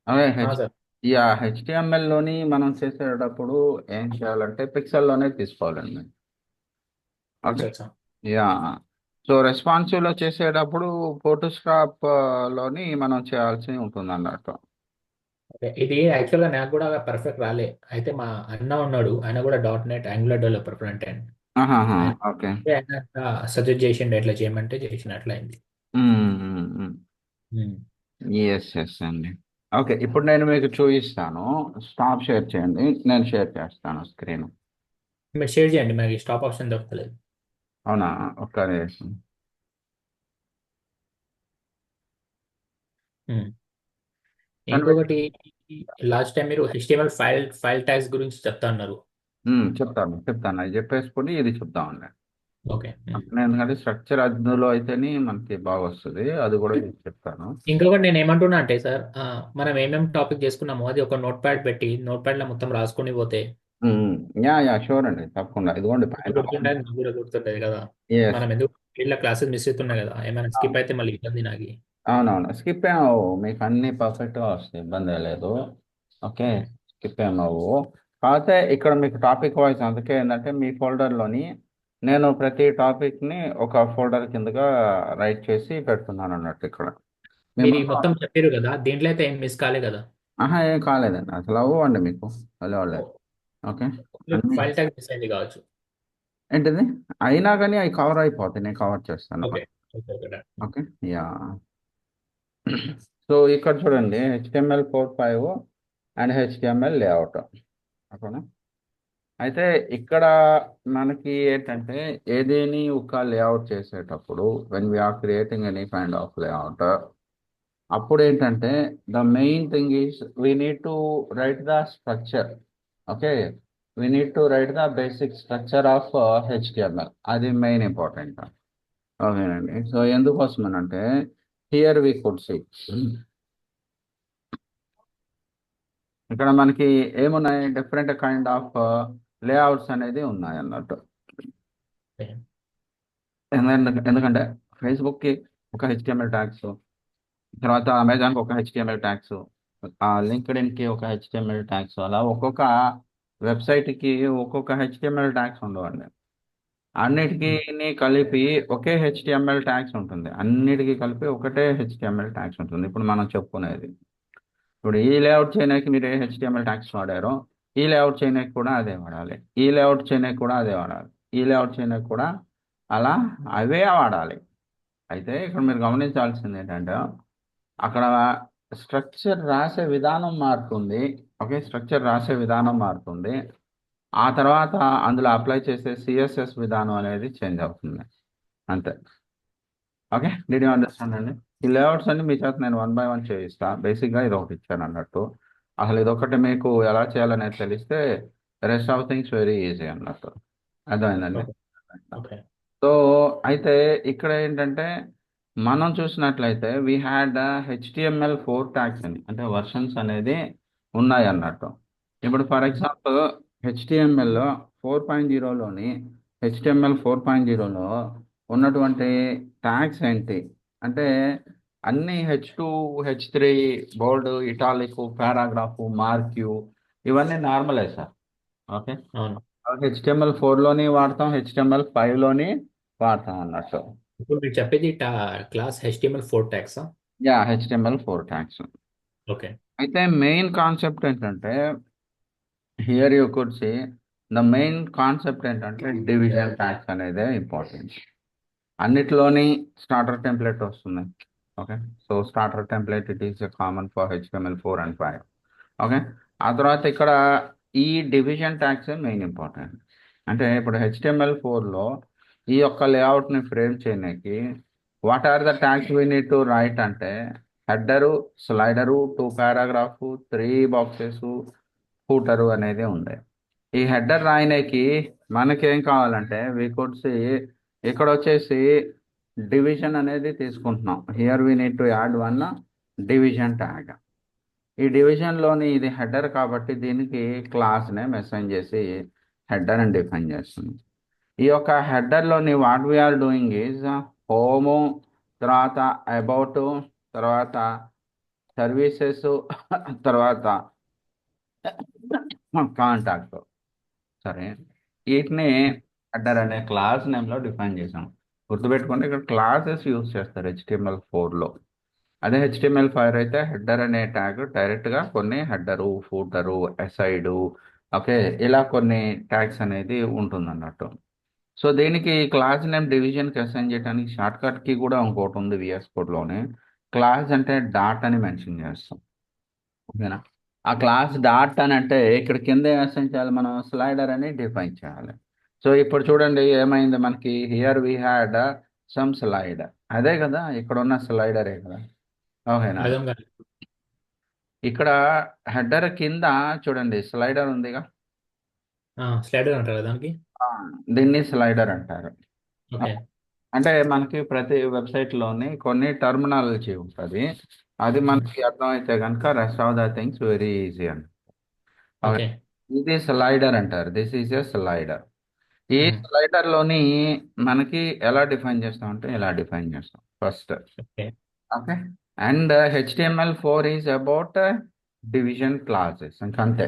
అదే H sir. Yeah హెచ్టిఎంఎల్లోని మనం చేసేటప్పుడు ఏం చేయాలంటే పిక్సెల్లోనే తీసుకోవాలండి. ఓకే. అచ్చా అచ్చా. యా సో రెస్పాన్సివ్లో చేసేటప్పుడు ఫోటోషాప్ లోని మనం చేయాల్సి ఉంటుంది అన్నట్టు. ఓకే, ఇది యాక్చువల్గా నాకు కూడా పర్ఫెక్ట్ రాలే. అయితే మా అన్న ఉన్నాడు, ఆయన కూడా .NET angular developer front end. ఆహాహా, ఆయన ఓకే. ఆయన సజెస్ట్ చేసిండు ఎట్లా చేయమంటే చేసినట్లయింది. ఎస్ ఎస్ అండి. ఓకే, ఇప్పుడు నేను మీకు చూపిస్తాను. స్టాప్ షేర్ చేయండి, నేను షేర్ చేస్తాను స్క్రీన్. మీరు షేర్ చేయండి, మనకి స్టాప్ ఆప్షన్ దొరకలేదు. అవునా? ఒక్క నిమిషం. ఉమ్. కనిపి- ఇంకొకటి, లాస్ట్ టైం మీరు HTML ఫైల్ ట్యాగ్స్ గురించి చెప్తా అన్నారు. చెప్తాను చెప్తాను, అది చెప్పేసుకుని ఇది చెప్తామండి. ఓకే. ఎందుకంటే స్ట్రక్చర్ అందులో అయితేనే మనకి బాగా వస్తుంది, అది కూడా మీకు చెప్తాను. ఇంకొకటి నేను ఏమంటున్నా అంటే సార్, మనం ఏమేమి టాపిక్ చేసుకున్నామో అది ఒక నోట్ ప్యాడ్ పెట్టి నోట్ ప్యాడ్ లో మొత్తం రాసుకొని పోతే ఉమ్, యా యా షూర్ అండి, తప్పకుండా. ఇదిగోండి పైన. గుర్తుండేది, నాకు కూడా గుర్తుంటది కదా. ఎస్. మనం ఎందుకు ఇట్లా క్లాసెస్ మిస్ అవుతున్నాయి కదా, ఏమైనా స్కిప్ అయితే మళ్ళీ ఇబ్బంది నాకు. అవునవును, స్కిప్ ఏం అవ్వవు, మీకు అన్ని పర్ఫెక్ట్గా వస్తాయి, ఇబ్బంది లేదు. ఓకే. స్కిప్ ఏం అవ్వవు. కాకపోతే ఇక్కడ మీకు టాపిక్ వైజ్, అందుకే ఏంటంటే మీ ఫోల్డర్లోని నేను ప్రతి టాపిక్ని ఒక ఫోల్డర్ కిందగా రైట్ చేసి పెడుతున్నాను అన్నట్టు ఇక్కడ. మీ మీరు ఈ మొత్తం. మొత్తం చెప్పారు కదా, దీంట్లో అయితే ఏం మిస్ కాలే కదా. ఆహా, ఏం కాలేదండి, అసలు అవ్వండి మీకు. అలా అవ్వలేదు. ఓకే. అన్ని. ఫైల్ ట్యాగ్ మిస్ అయింది కావచ్చు. ఏంటిది? అయినా కానీ అవి కవర్ అయిపోతాయి, నేను కవర్ చేస్తాను. Okay. Okay okay done. Okay. Yeah. So ఇక్కడ చూడండి, HTML4.5 అండ్ HTML లేఅవుట్. ఓకేనా? అయితే ఇక్కడ మనకి ఏంటంటే ఏదేని ఒక లేఅవుట్ చేసేటప్పుడు when we are creating any kind of layout, అప్పుడు ఏంటంటే the main thing is we need to write the structure. Okay. We need to write the basic structure of HTML. అది మెయిన్ ఇంపార్టెంట్. ఓకేనండి. సో ఎందుకోసం అంటే here we could C ఇక్కడ మనకి ఏమున్నాయి, different kind of layouts అనేది ఉన్నాయి అన్నట్టు. ఓకే. ఎందుకంటే ఫేస్బుక్కి ఒక హెచ్టిఎంఎల్ ట్యాగ్స్, తర్వాత అమెజాన్కి ఒక హెచ్టిఎంఎల్ ట్యాగ్స్, లింక్డ్ఇన్కి ఒక హెచ్టిఎంఎల్ ట్యాగ్స్, అలా ఒక్కొక్క వెబ్సైట్కి ఒక్కొక్క హెచ్టిఎంఎల్ ట్యాగ్స్ ఉండవండి. అన్నిటికీ ఉమ్. కలిపి ఒకే హెచ్టిఎంఎల్ ట్యాగ్స్ ఉంటుంది, అన్నిటికీ కలిపి ఒకటే హెచ్టిఎంఎల్ ట్యాగ్స్ ఉంటుంది. ఇప్పుడు మనం చెప్పుకునేది, ఇప్పుడు ఈ లేఅవుట్ చేయడానికి మీరు ఏ హెచ్టిఎంఎల్ ట్యాగ్స్ వాడారో ఈ లేఅవుట్ చేయడానికి కూడా అదే వాడాలి, ఈ లేఅవుట్ చేయడానికి కూడా అదే వాడాలి, ఈ లేఅవుట్ చేయడానికి కూడా అలా అవే వాడాలి. అయితే ఇక్కడ మీరు గమనించాల్సింది ఏంటంటే అక్కడ స్ట్రక్చర్ రాసే విధానం మారుతుంది. ఓకే, స్ట్రక్చర్ రాసే విధానం మారుతుంది. ఆ తర్వాత అందులో అప్లై చేసే సిఎస్ఎస్ విధానం అనేది చేంజ్ అవుతుంది, అంతే. ఓకే, డిడ్ యూ అండర్స్టాండ్ అండి? ఈ లేఅవుట్స్ అన్ని మీ చేత నేను వన్ బై వన్ చేయిస్తా. బేసిక్గా ఇది ఒకటి ఇచ్చాను అన్నట్టు. అసలు ఇది ఒకటి మీకు ఎలా చేయాలనేది తెలిస్తే rest of things very easy అన్నట్టు. అర్థమైందండి? ఓకే. ఓకే. సో అయితే ఇక్కడ ఏంటంటే మనం చూసినట్లయితే వీ హ్యాడ్ HTML4 ట్యాగ్స్ అని, అంటే వర్షన్స్ అనేది ఉన్నాయి అన్నట్టు. ఇప్పుడు ఫర్ ఎగ్జాంపుల్ HTML 4.0లోని HTML 4.0లో ఉన్నటువంటి ట్యాగ్స్ ఏంటి అంటే అన్ని H2 H3 బోల్డ్ ఇటాలిక్ పారాగ్రాఫ్ మార్క్యూ ఇవన్నీ నార్మలే సార్. ఓకే. అవును. HTML4లోని వాడతాం, HTML5లోని వాడతాం అన్నట్టు. ఇప్పుడు మీరు చెప్పేది class HTML4 tags. Yeah, HTML4 tags. Okay. అయితే మెయిన్ కాన్సెప్ట్ ఏంటంటే here you could say the main concept ఏంటంటే డివిజన్ ట్యాగ్స్ అనేది ఇంపార్టెంట్. అన్నిట్లోని స్టార్టర్ టెంప్లెట్ వస్తుంది. Okay. So starter template it is common for HTML4 and 5. Okay. ఆ తర్వాత ఇక్కడ ఈ division tags main important. అంటే ఇప్పుడు HTML4లో ఈ యొక్క లేఅవుట్ని ఫ్రేమ్ చేయడానికి what are the tags we need to write అంటే header, slider, 2 paragraph, 3 boxes, footer అనేది ఉంది. ఈ హెడర్ రాయడానికి మనకేం కావాలంటే వీ కుడ్ సి ఇక్కడ వచ్చేసి డివిజన్ అనేది తీసుకుంటున్నాం. Here we need to add one division tag. ఈ డివిజన్లోని ఇది హెడర్ కాబట్టి దీనికి క్లాస్ నేమ్ అసైన్ చేసి హెడర్ అని డిఫైన్ చేస్తుంది. ఈ యొక్క హెడర్లోని what we're doing is home, తర్వాత అబౌట్, తర్వాత సర్వీసెస్ తర్వాత కాంటాక్ట్. సరే, వీటిని హెడర్ అనే క్లాస్ నేమ్లో డిఫైన్ చేసాం. గుర్తుపెట్టుకుంటే ఇక్కడ క్లాసెస్ యూజ్ చేస్తారు HTML4లో. అదే HTML5 అయితే హెడర్ అనే ట్యాగ్ డైరెక్ట్గా కొన్ని హెడరు, ఫూటరు, అసైడు, ఓకే, ఇలా కొన్ని ట్యాగ్స్ అనేది ఉంటుంది అన్నట్టు. సో దీనికి క్లాస్ నేమ్ డివిజన్కి అసైన్ చేయడానికి షార్ట్ కట్ కీ కూడా ఇంకోటి ఉంది VS కోడ్లోనే. క్లాస్ అంటే డాట్ అని మెన్షన్ చేస్తాం. ఓకేనా? ఆ క్లాస్ డాట్ అని అంటే ఇక్కడ కింద ఏం అసైన్ చేయాలి, మనం స్లైడర్ అని డిఫైన్ చేయాలి. సో ఇప్పుడు చూడండి ఏమైంది మనకి, here we had some slider. అదే కదా ఇక్కడ ఉన్న స్లైడరే కదా. ఓకేనా? అర్థం కాదు. ఇక్కడ హెడర్ కింద చూడండి స్లైడర్ ఉందిగా. స్లైడర్ అంటారు దానికి. ఆ, దీన్ని స్లైడర్ అంటారు. ఓకే. అంటే మనకి ప్రతి వెబ్సైట్లోని కొన్ని టర్మినాలజీ ఉంటుంది. అది మనకి అర్థమైతే కనుక rest of the things very easy అని. ఓకే. ఇది స్లైడర్ అంటారు. This is a slider. ఈ స్లైడర్లోని మనకి ఎలా డిఫైన్ చేస్తామంటే ఇలా డిఫైన్ చేస్తాం first. Okay. Okay. And HTML4 is about division classes ఇంకంతే.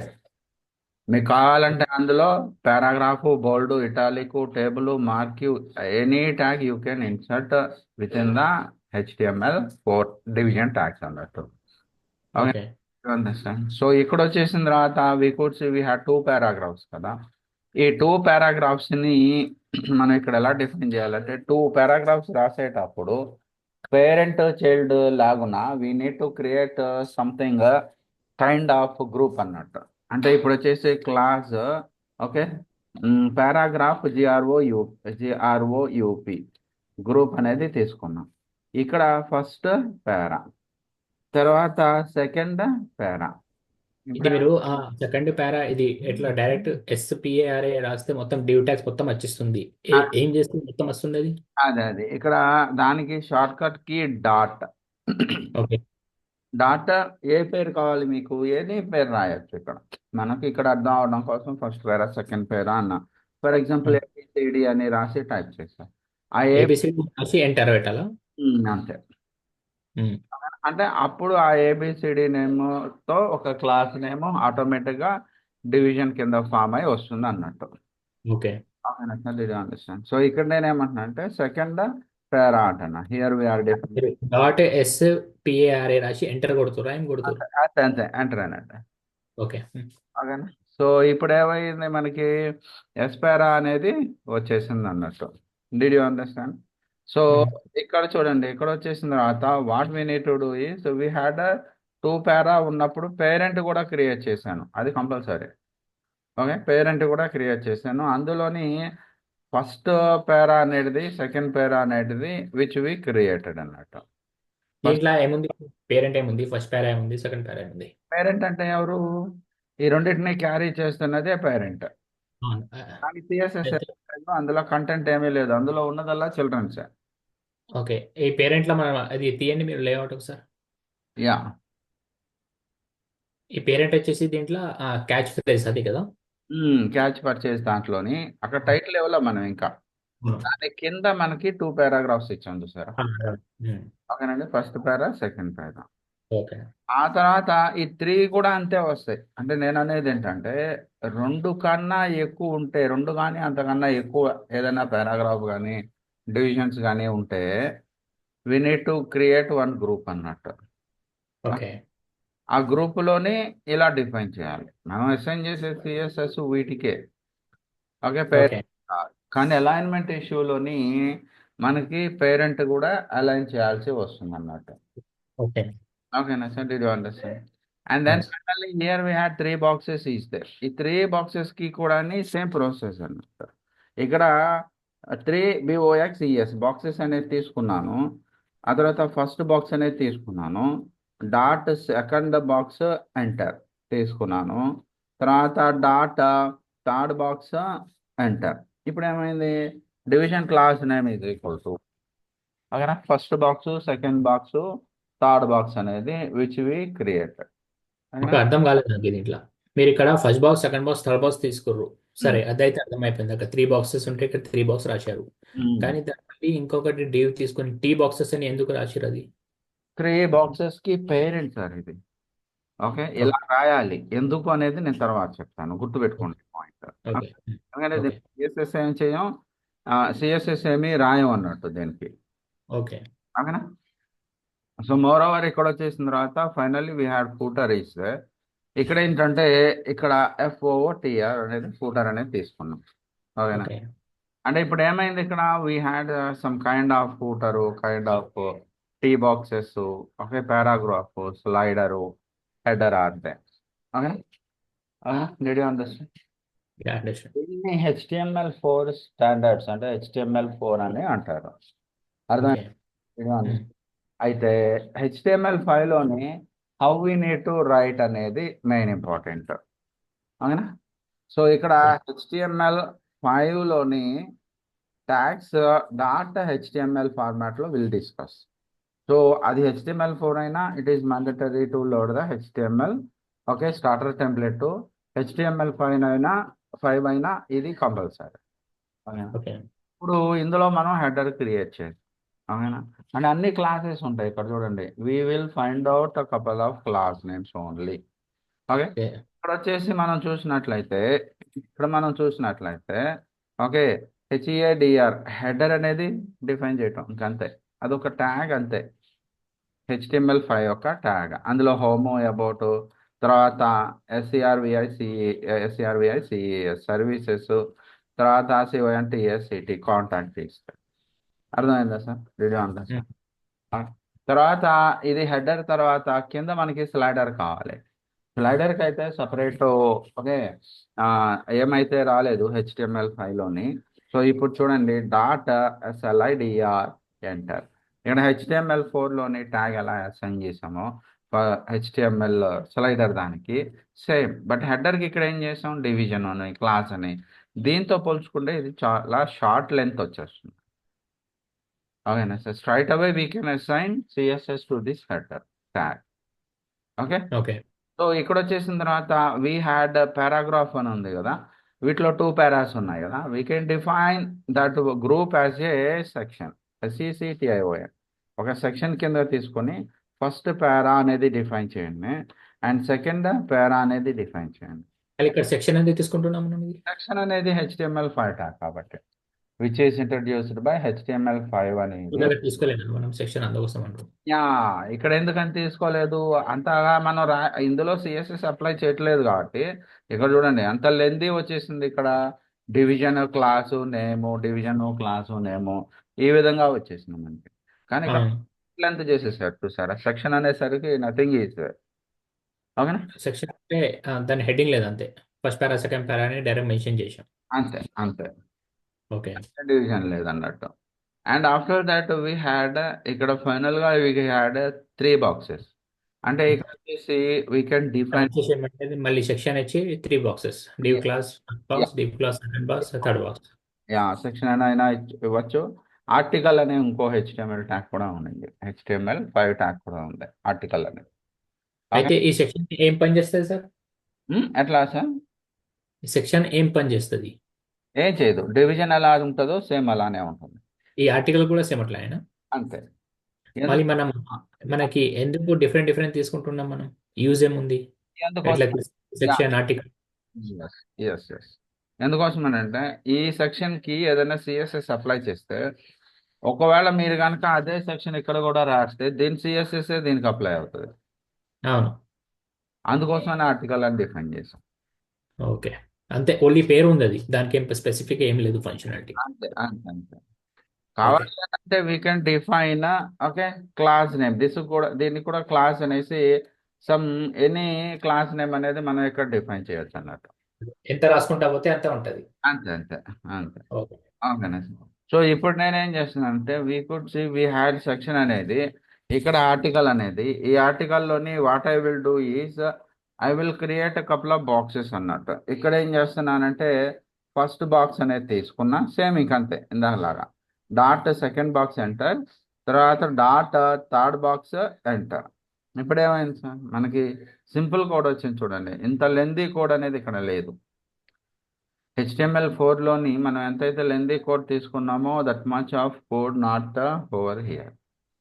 మీకు కావాలంటే అందులో paragraph, bold, italic, table, marquee, any tag you can insert with in the HTML4 division tags అన్నట్టు. Okay, okay. అండర్స్టాండ్. సో ఇక్కడ వచ్చేసిన తర్వాత we could see we had 2 paragraphs కదా. ఈ 2 పారాగ్రాఫ్స్ ని మనం ఇక్కడ ఎలా డిఫైన్ చేయాలంటే 2 పారాగ్రాఫ్స్ రాసేటప్పుడు పేరెంట్ చైల్డ్ లాగున we need to create something kind of group అన్నట్టు. అంటే ఇప్పుడు వచ్చేసి class, okay, paragraph GROUP group అనేది తీసుకున్నాం. ఇక్కడ ఫస్ట్ పారా, తర్వాత సెకండ్ పారా. ఇది ఇప్పుడు మీరు సెకండ్ పారా ఇది ఎట్లా డైరెక్ట్ SPARA రాస్తే మొత్తం డివ్ ట్యాగ్స్ మొత్తం వచ్చిస్తుంది. ఏం చేస్తుంది మొత్తం వస్తుంది అది? అదే ఇక్కడ దానికి షార్ట్ కట్ కి డాట్. ఓకే. డాట్ ఏ పేరు కావాలి మీకు, ఏది పేరు రాయొచ్చు ఇక్కడ. మనకి ఇక్కడ అర్థం అవడం కోసం ఫస్ట్ పేరా సెకండ్ పేరా అన్న. ఫర్ ఎగ్జాంపుల్ ABCD అని రాసి టైప్ చేస్తాం. ఆ ఏ ABCD రాసి ఎంటర్ పెట్టాలా? అంతే. ఉమ్. అంటే అప్పుడు ఆ ABCD నేమ్తో ఒక క్లాస్ నేమ్ ఆటోమేటిక్గా డివిజన్ కింద ఫామ్ అయి వస్తుంది అన్నట్టు. ఓకే. అండర్స్టాండ్. సో ఇక్కడ నేను ఏమంటున్నా అంటే సెకండ్ పేరా అంటున్నా. హియర్ వీఆర్ మీరు డాట్ SPARA రాసి ఎంటర్ కొడుతురా ఏం కొడుతురు? అంతే ఎంటర్ అన్నట్టు. ఓకే. ఓకేనా? సో ఇప్పుడు ఏమైంది మనకి ఎస్పేరా అనేది వచ్చేసింది అన్నట్టు. Did you understand? సో ఇక్కడ చూడండి, ఇక్కడ వచ్చేసిన తర్వాత what we need to do is we had 2 పారా ఉన్నప్పుడు పేరెంట్ కూడా క్రియేట్ చేశాను, అది కంపల్సరీ. ఓకే, పేరెంట్ కూడా క్రియేట్ చేశాను. అందులోని ఫస్ట్ పారా అనేది సెకండ్ పారా అనేది విచ్ వి క్రియేటెడ్ అన్నట్టు. దీంట్లో ఏముంది? పేరెంట్ ఏముంది? ఫస్ట్ పారా ఏముంది? సెకండ్ పారా ఏముంది? పేరెంట్ అంటే ఎవరు? ఈ రెండింటిని క్యారీ చేస్తున్నదే పేరెంట్. అవును. కానీ CSS అయితే అందులో కంటెంట్ ఏమీ లేదు, అందులో ఉన్నదల్లా చిల్డ్రన్స్. ఓకే. ఈ పేరెంట్ లో మనం అది తీయండి మీరు లేఅవుట్ ఒకసారి. యా, ఈ పేరెంట్ వచ్చేసి దీంట్లో క్యాచ్ ఫ్రేజ్ అది కదా. క్యాచ్ పర్చేస్ దాంట్లోని అక్కడ టైటిల్ లెవెల్లో మనం ఇంకా దాని కింద మనకి 2 పారాగ్రాఫ్స్ ఇచ్చాం చూసారా. ఓకేనండి, ఫస్ట్ పారా సెకండ్ పారా. ఓకే. ఆ తర్వాత ఈ 3 కూడా అంతే వస్తాయి. అంటే నేను అనేది ఏంటంటే 2 కన్నా ఎక్కువ ఉంటే, 2 కానీ అంతకన్నా ఎక్కువ ఏదైనా పారాగ్రాఫ్ కానీ డివిజన్స్ కానీ ఉంటే we need to create 1 group అన్నట్టు. ఓకే. ఆ గ్రూపులోని ఇలా డిఫైన్ చేయాలి. మనం అసైన్ చేసే CSS వీటికే. Okay, okay. కానీ అలైన్మెంట్ ఇష్యూలోని మనకి పేరెంట్ కూడా అలైన్ చేయాల్సి వస్తుంది అన్నట్టు. ఓకే. ఓకేనా sir, did you understand? And then finally here we had 3 boxes is there. ఈ 3 బాక్సెస్కి కూడా సేమ్ ప్రాసెస్ అన్నట్టు. ఇక్కడ 3 బాక్సెస్ అనేది తీసుకున్నాను. ఆ తర్వాత ఫస్ట్ బాక్స్ అనేది తీసుకున్నాను. డాట్ సెకండ్ బాక్స్ ఎంటర్ తీసుకున్నాను. తర్వాత డాట్ థర్డ్ బాక్స్ ఎంటర్. ఇప్పుడు ఏమైంది, division class name is equal to, ఓకేనా, first box second box third box అనేది విచ్ వి క్రియేటెడ్. ఓకే. అర్థం కాలేదు నాకు దీంట్లో. మీరు ఇక్కడ first box second box third box తీసుకుర్రు, సరే అదైతే అర్థమైపోయింది. అక్కడ 3 బాక్సెస్ ఉంటే ఇక్కడ 3 బాక్స్ రాశారు. కానీ దాన్ని ఇంకొకటి డివ్ తీసుకొని T బాక్సెస్ అని ఎందుకు రాశారు అది? 3 బాక్సెస్ కి పేరెంట్ సార్ ఇది. ఓకే, ఓకే ఇలా రాయాలి ఎందుకు అనేది నేను తర్వాత చెప్తాను, గుర్తుపెట్టుకోండి పాయింట్. ఓకే ఎందుకంటే ఓకే సిఎస్ఎస్ ఏం చేయం, సిఎస్ఎస్ ఏమి రాయం అన్నట్టు దీనికి. ఓకే ఓకేనా. సో మోర్ ఓవర్ ఇక్కడ వచ్చేసిన తర్వాత finally we had footer is. ఇక్కడ ఏంటంటే ఇక్కడ FOOTR అనేది ఫూటర్ అనేది తీసుకున్నాం. ఓకేనా. ఓకే అంటే ఇప్పుడు ఏమైంది ఇక్కడ we had some kind of footer, kind of T boxes, okay, paragraph, slider, header అంతే. Okay, did you understand? Understand. దీన్ని HTML4 స్టాండర్డ్స్ అంటే HTML4 అని అంటారు. ఓకే అర్థమైంది. అయితే HTML5లోని how we need to write అనేది మెయిన్ ఇంపార్టెంట్. అవునా. సో ఇక్కడ HTML5లోని ట్యాగ్స్ .html ఫార్మాట్లో విల్ డిస్కస్. సో అది HTML4 అయినా it is mandatory to load the HTML. Okay, starter template to HTML5 అయినా ఇది కంపల్సరీ. ఓకే ఇప్పుడు ఇందులో మనం హెడర్ క్రియేట్ చేయాలి. అవునా. అంటే అన్ని క్లాసెస్ ఉంటాయి ఇక్కడ చూడండి. We will find out couple of class names only. Okay, okay ఇక్కడ వచ్చేసి మనం చూసినట్లయితే ఓకే, HEADR హెడర్ అనేది డిఫైన్ చేయటం ఇంకంతే. అదొక ట్యాగ్ అంతే. HTML5 యొక్క ట్యాగ్, అందులో హోమ్, అబౌట్, తర్వాత SERVICES సర్వీసెస్, తర్వాత CONTSCT కాంటాక్ట్ ఇస్తారు. అర్థమైందా సార్? Video understand. తర్వాత ఇది హెడర్, తర్వాత కింద మనకి స్లైడర్ కావాలి. స్లైడర్కి అయితే సపరేట్ ఓకే, ఏమైతే రాలేదు HTML5లోని. సో ఇప్పుడు చూడండి .SLIDR ఎంటర్. ఇక్కడ HTML4లోని ట్యాగ్ ఎలా అసైన్ చేసామో HTML స్లైడర్ దానికి సేమ్, బట్ హెడర్కి ఇక్కడ ఏం చేసాం, డివిజన్ అని, క్లాస్ అని. దీంతో పోల్చుకుంటే ఇది చాలా షార్ట్ లెంత్ వచ్చేస్తుంది. ఓకేనా sir. Straight away we can assign CSS to this header tag. Okay. Okay so ఇక్కడ వచ్చేసిన తర్వాత వీ హ్యాడ్ పారాగ్రాఫ్ అని ఉంది కదా, వీటిలో 2 పారాస్ ఉన్నాయి కదా. We can define that group as a section, SECTION. ఒక సెక్షన్ కింద తీసుకొని ఫస్ట్ పారా అనేది డిఫైన్ చేయండి అండ్ సెకండ్ పారా అనేది డిఫైన్ చేయండి. అది ఇక్కడ సెక్షన్ అనేది తీసుకుంటున్నాం మనం ఇది. సెక్షన్ అనేది HTML5 ట్యాగ్ కాబట్టి which is introduced by HTML5 అనేది. ఇక్కడ తీసుకోలేము మనం సెక్షన్ అందుకోసం అంటాం. యా, ఇక్కడ ఎందుకని తీసుకోలేదు, అంతగా మనం ఇందులో CSS అప్లై చేయట్లేదు కాబట్టి. ఇక్కడ చూడండి అంత లెందీ వచ్చేసింది. ఇక్కడ డివిజన్ క్లాసు నేము, డివిజన్ క్లాసు నేము, ఈ విధంగా వచ్చేసింది మనకి. కానీ ఇక్కడ అవును. లెంత్ చేసేసారు చూసారా. సెక్షన్ అనేసరికి నథింగ్ ఈజ్. ఓకేనా. సెక్షన్ అంటే దాని హెడ్డింగ్ లేదు అంతే. ఫస్ట్ పారా సెకండ్ పారా అని డైరెక్ట్ మెన్షన్ చేసాం. అంతే అంతే, ఓకే డివిజన్ లేదన్నట్టు. And after that we had ఇక్కడ ఫైనల్గా వీ హ్యాడ్ 3 బాక్సెస్. అంటే ఇక్కడ వచ్చేసి వీ కెన్ డిఫైన్. వచ్చేసి ఏమంటే మళ్ళీ సెక్షన్ వచ్చి 3 boxes, div class box, div class second box, third box. Yeah, section అయినా ఇవ్వచ్చు. ఆర్టికల్ అనే ఇంకో HTML ట్యాగ్ కూడా ఉంది, HTML5 ట్యాగ్ కూడా ఉంది ఆర్టికల్ అనేది. అయితే ఈ సెక్షన్ ఏం పని చేస్తుంది సార్? ఎట్లా సార్? ఈ సెక్షన్ ఏం పని చేస్తుంది? ఏం చేయదు, డివిజన్ ఎలా ఉంటుందో సేమ్ అలానే ఉంటుంది. ఈ ఆర్టికల్ కూడా సేమ్ అట్లానేనా? అంతే. మళ్ళీ మనం మనకి ఎందుకు డిఫరెంట్ డిఫరెంట్ తీసుకుంటున్నాం మనం? యూజ్ ఏముంది ఎట్లా ఎందుకోసం సెక్షన్ ఆర్టికల్? ఎస్ ఎస్ ఎందుకోసం అంటే ఈ సెక్షన్ కి ఏదైనా CSS అప్లై చేస్తే, ఒకవేళ మీరు కనుక అదే సెక్షన్ ఇక్కడ కూడా రాస్తే దీని CSS దీనికి అప్లై అవుతుంది. అవును. అందుకోసమనే ఆర్టికల్ అని డిఫైన్ చేసాం. ఓకే, అంతే. ఓన్లీ పేరు ఉంది, అది దానికి ఏం స్పెసిఫిక్ ఏం లేదు ఫంక్షనాలిటీ. అంతే అంతే అంతే. కావాలి అంటే we can define okay class name. దీన్ని కూడా క్లాస్ అనేసి సమ్ ఎనీ క్లాస్ నేమ్ అనేది మనం ఇక్కడ డిఫైన్ చేయొచ్చు అన్నట్టు. ఎంత రాసుకుంటా పోతే అంత ఉంటుంది. అంతే అంతే అంతే. ఓకే ఓకేనా. సో ఇప్పుడు నేనేం చేస్తున్నానంటే వీ హ్యాడ్ సెక్షన్ అనేది, ఇక్కడ ఆర్టికల్ అనేది, ఈ ఆర్టికల్లోని what I will do is I will create couple of boxes అన్నట్టు. ఇక్కడ ఏం చేస్తున్నానంటే ఫస్ట్ బాక్స్ అనేది తీసుకున్నా, సేమ్ ఇంకంతే ఇందాకలాగా. సెకండ్ బాక్స్ ఎంటర్, తర్వాత థర్డ్ బాక్స్ ఎంటర్. ఇప్పుడు ఏమైంది సార్, మనకి సింపుల్ కోడ్ వచ్చింది చూడండి. ఇంత లెందీ కోడ్ అనేది ఇక్కడ లేదు. HTML4లోని మనం ఎంతైతే లెందీ కోడ్ తీసుకున్నామో that much of code not over here.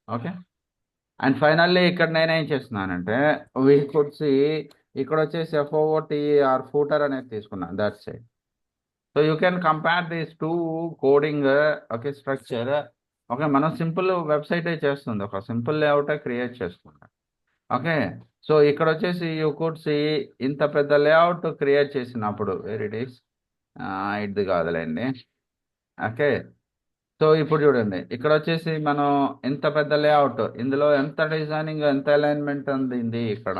Okay. And finally ఇక్కడ నేనేం చేస్తున్నానంటే వీ కుడ్ సి ఇక్కడ వచ్చేసి ఎఫ్ఓఓటి ఆర్ ఫూటర్ అనేది తీసుకున్నాను that's it. So you can compare these two coding okay structure. Okay మనం సింపుల్ వెబ్సైటే చేస్తుంది, ఒక సింపుల్ లేఅవుటే క్రియేట్ చేస్తుంది. ఓకే సో ఇక్కడ వచ్చేసి యూ కుడ్ సి ఇంత పెద్ద లేఅవుట్ క్రియేట్ చేసినప్పుడు వేర్ ఇట్ ఈస్ ఇది కాదులేండి. ఓకే సో ఇప్పుడు చూడండి ఇక్కడ వచ్చేసి మనం ఇంత పెద్ద లేఅవుట్ ఇందులో ఎంత డిజైనింగ్ ఎంత అలైన్మెంట్ ఉంది ఇక్కడ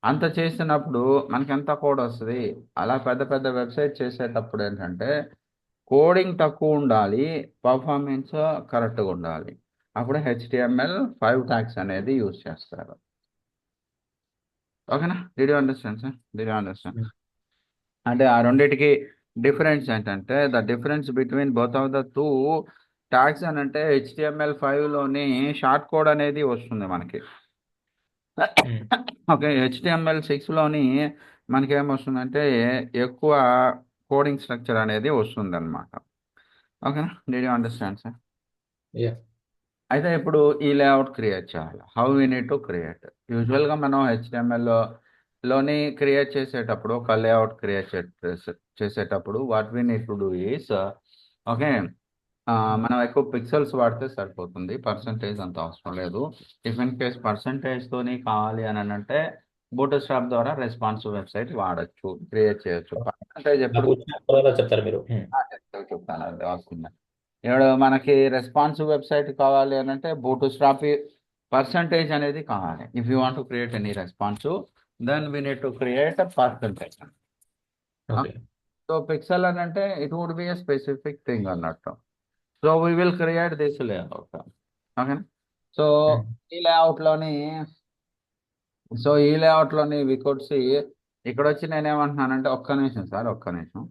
అంత చేసినప్పుడు మనకి ఎంత కోడ్ వస్తుంది. అలా పెద్ద పెద్ద వెబ్సైట్ చేసేటప్పుడు ఏంటంటే కోడింగ్ తక్కువ ఉండాలి, పర్ఫార్మెన్స్ కరెక్ట్గా ఉండాలి. అప్పుడు HTML5 ట్యాగ్స్ అనేది యూజ్ చేస్తారు. ఓకేనా? Did you understand sir? Did you understand? అంటే ఆ రెండిటికి డిఫరెన్స్ ఏంటంటే the difference between both of the two tags అని అంటే HTML5లోని షార్ట్ కోడ్ అనేది వస్తుంది మనకి. ఓకే HTML6లోని మనకి ఏమొస్తుందంటే ఎక్కువ కోడింగ్ స్ట్రక్చర్ అనేది వస్తుంది అనమాట. ఓకేనా? Did you understand sir? Yeah అయితే ఇప్పుడు ఈ లేఅవుట్ క్రియేట్ చేయాలి. How we need to create? యూజువల్గా మనం లోని క్రియేట్ చేసేటప్పుడు ఒక లేఅవుట్ క్రియేట్ చేసేటప్పుడు what we need to do is okay మనం ఎక్కువ పిక్సెల్స్ వాడితే సరిపోతుంది, పర్సంటేజ్ అంత అవసరం లేదు. ఇఫ్ ఇన్ కేస్ పర్సంటేజ్తోని కావాలి అని అంటే బూట్ స్ట్రాప్ ద్వారా రెస్పాన్సివ్ వెబ్సైట్ వాడచ్చు, క్రియేట్ చేయొచ్చు. పర్సంటేజ్ ఎప్పుడు నాకు వచ్చిన తర్వాత చెప్తారు మీరు. చెప్తాను, అది వస్తుంది. ఇప్పుడు మనకి రెస్పాన్సివ్ వెబ్సైట్ కావాలి అని అంటే బూట్ స్ట్రాప్ పర్సంటేజ్ అనేది కావాలి. If you want to create any responsive then we need to create percentage. Okay so pixel అని అంటే it would be a specific thing అన్నట్టు. So we will create this layout. ఓకేనా? So ఈ లేఅవుట్లోని ఈ లేఅవుట్లోని వి could C ఇక్కడ వచ్చి నేనేమంటున్నానంటే ఒక్క నిమిషం సార్, ఒక్క నిమిషం.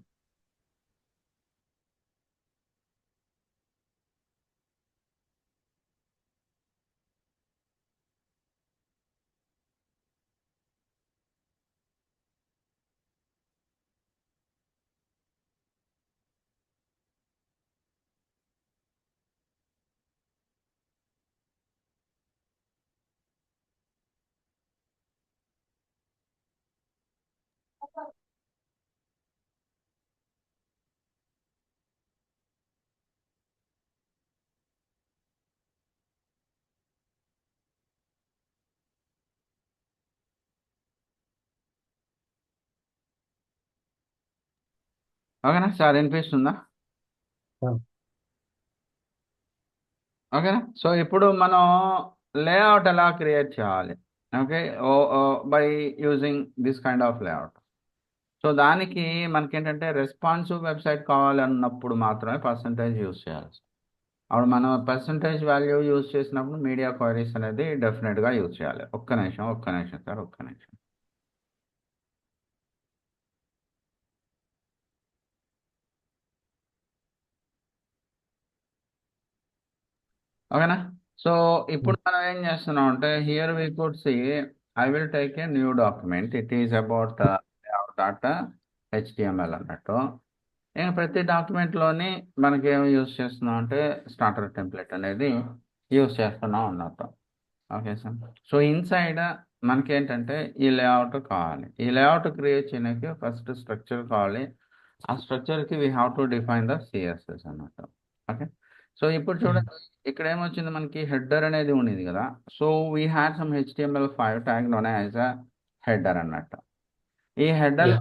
ఓకేనా సార్, వినిపిస్తుందా? ఓకేనా? సో ఇప్పుడు మనం లేఅవుట్ ఎలా క్రియేట్ చేయాలి? Okay by using this kind of layout. So దానికి మనకేంటంటే రెస్పాన్సివ్ వెబ్సైట్ కావాలన్నప్పుడు మాత్రమే పర్సంటేజ్ యూజ్ చేయాలి. అప్పుడు మనం పర్సంటేజ్ వాల్యూ యూజ్ చేసినప్పుడు మీడియా క్వైరీస్ అనేది డెఫినెట్గా యూజ్ చేయాలి. ఒక్క నిమిషం, ఒక్క నిమిషం సార్, ఒక్క నిమిషం. ఓకేనా? సో ఇప్పుడు మనం ఏం చేస్తున్నాం అంటే here we could C I will take a new document. It is about data HTML అన్నట్టు. నేను ప్రతి డాక్యుమెంట్లోని మనకి ఏమి యూజ్ చేస్తున్నాం అంటే స్టార్టర్ టెంప్లెట్ అనేది యూజ్ చేస్తున్నాం అన్నట్టు. Okay sir. సో ఇన్సైడ్ మనకేంటంటే ఈ లేఅవుట్ కావాలి. ఈ లేఅవుట్ క్రియేట్ చేయడానికి ఫస్ట్ స్ట్రక్చర్ కావాలి. ఆ స్ట్రక్చర్కి we have to define the CSS అన్నట్టు. ఓకే సో ఇప్పుడు చూడండి ఇక్కడ ఏమొచ్చింది మనకి హెడర్ అనేది ఉండేది కదా. So we had some HTML5 tag known as a header అన్నట్టు. ఈ header yeah